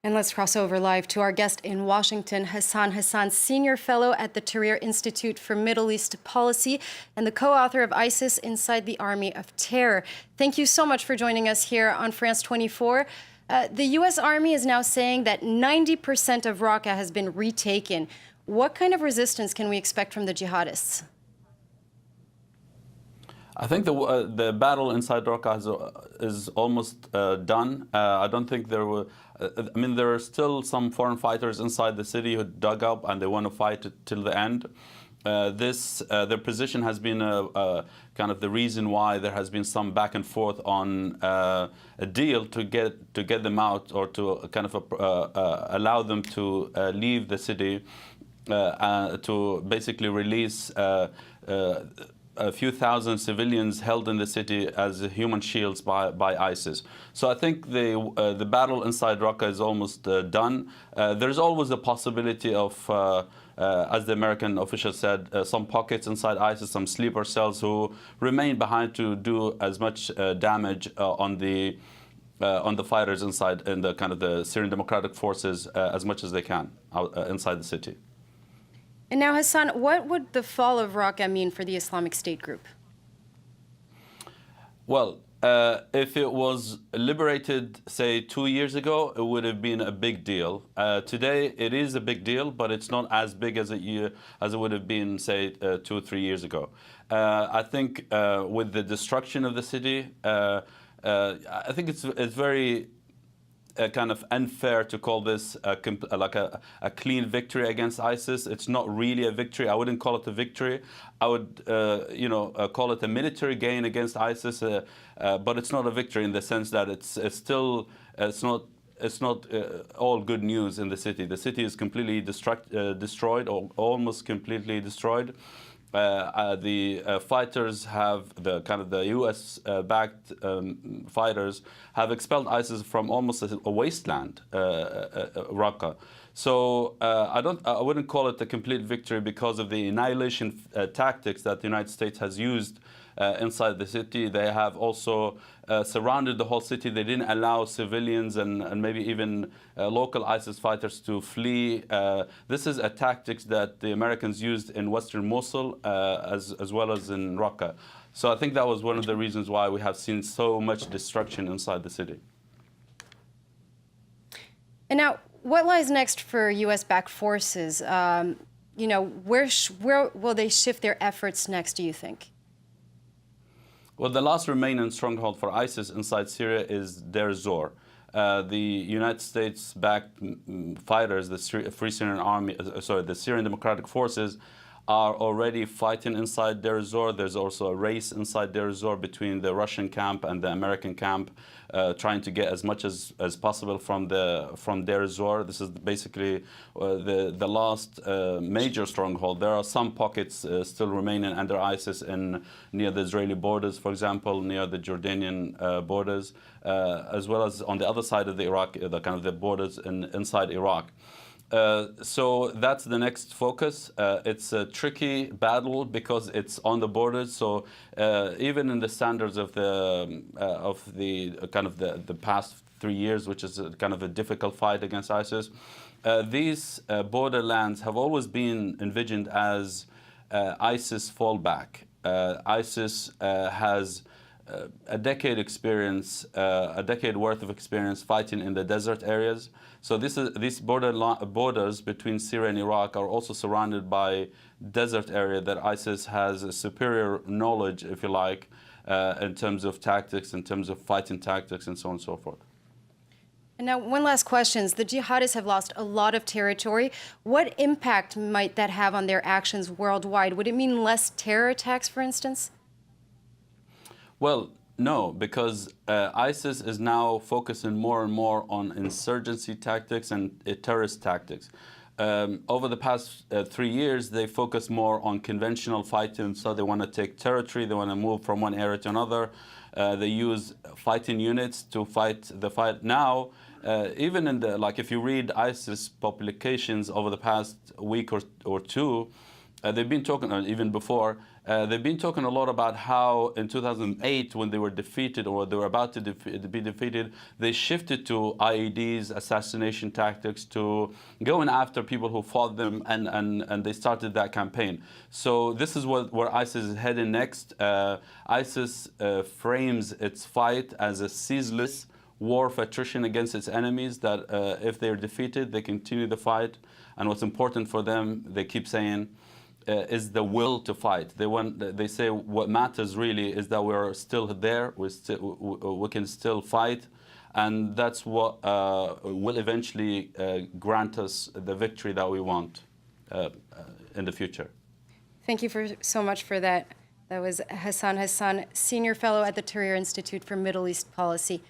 And let's cross over live to our guest in Washington, Hassan Hassan, Senior Fellow at the Tahrir Institute for Middle East Policy and the co-author of ISIS Inside the Army of Terror. Thank you so much for joining us here on France 24. The U.S. Army is now saying that 90% of Raqqa has been retaken. What kind of resistance can we expect from the jihadists? I think the battle inside Raqqa is almost done. I don't think there were. I mean, there are still some foreign fighters inside the city who dug up and they want to fight till the end. Their position has been kind of the reason why there has been some back and forth on a deal to get them out, or to kind of allow them to leave the city, to basically release a few thousand civilians held in the city as human shields by ISIS. So I think the battle inside Raqqa is almost done. There's always a possibility of, as the American official said, some pockets inside ISIS, some sleeper cells who remain behind to do as much damage on the fighters inside, in the kind of the Syrian Democratic Forces, as much as they can inside the city. And now, Hassan, what would the fall of Raqqa mean for the Islamic State group? Well, if it was liberated, say, 2 years ago, it would have been a big deal. Today, it is a big deal, but it's not as big as it would have been, say, 2 or 3 years ago. I think with the destruction of the city, I think it's very kind of unfair to call this like a clean victory against ISIS. It's not really a victory. I wouldn't call it a victory. I would, call it a military gain against ISIS, but it's not a victory in the sense that it's not all good news in the city. The city is completely destroyed, or almost completely destroyed. The fighters have the US-backed fighters have expelled ISIS from almost a wasteland, Raqqa. So I wouldn't call it a complete victory because of the annihilation tactics that the United States has used inside the city. They have also surrounded the whole city. They didn't allow civilians and maybe even local ISIS fighters to flee. This is a tactic that the Americans used in western Mosul as well as in Raqqa. So I think that was one of the reasons why we have seen so much destruction inside the city. And now, what lies next for US-backed forces? Where will they shift their efforts next, do you think? Well, the last remaining stronghold for ISIS inside Syria is Deir ez-Zor. The United States-backed fighters, the Free Syrian Army, the Syrian Democratic Forces, are already fighting inside Deir ez-Zor. There's also a race inside Deir ez-Zor between the Russian camp and the American camp, trying to get as much as possible from Deir ez-Zor. This is basically the last major stronghold. There are some pockets still remaining under ISIS near the Israeli borders, for example, near the Jordanian borders, as well as on the other side of the Iraq, the borders inside Iraq. So that's the next focus. It's a tricky battle because it's on the borders. So even in the standards of the past 3 years, which is kind of a difficult fight against ISIS, these borderlands have always been envisioned as ISIS fallback. ISIS has a decade worth of experience fighting in the desert areas. So these borders between Syria and Iraq are also surrounded by desert area that ISIS has a superior knowledge, if you like, in terms of tactics, in terms of fighting tactics, and so on and so forth. And now, one last question. The jihadists have lost a lot of territory. What impact might that have on their actions worldwide? Would it mean less terror attacks, for instance? Well, no, because ISIS is now focusing more and more on insurgency tactics and terrorist tactics. Over the past 3 years, they focus more on conventional fighting. So they want to take territory, they want to move from one area to another. They use fighting units to fight the fight. Now, even if you read ISIS publications over the past week or two, they've been talking, even before, they've been talking a lot about how in 2008, when they were defeated or they were about to be defeated, they shifted to IEDs, assassination tactics, to going after people who fought them, and they started that campaign. So this is where ISIS is heading next. ISIS frames its fight as a ceaseless war of attrition against its enemies, that if they're defeated, they continue the fight. And what's important for them, they keep saying, is the will to fight. They say what matters really is that we're still there, we can still fight, and that's what will eventually grant us the victory that we want in the future. Thank you so much for that. That was Hassan Hassan, Senior Fellow at the Tahrir Institute for Middle East Policy.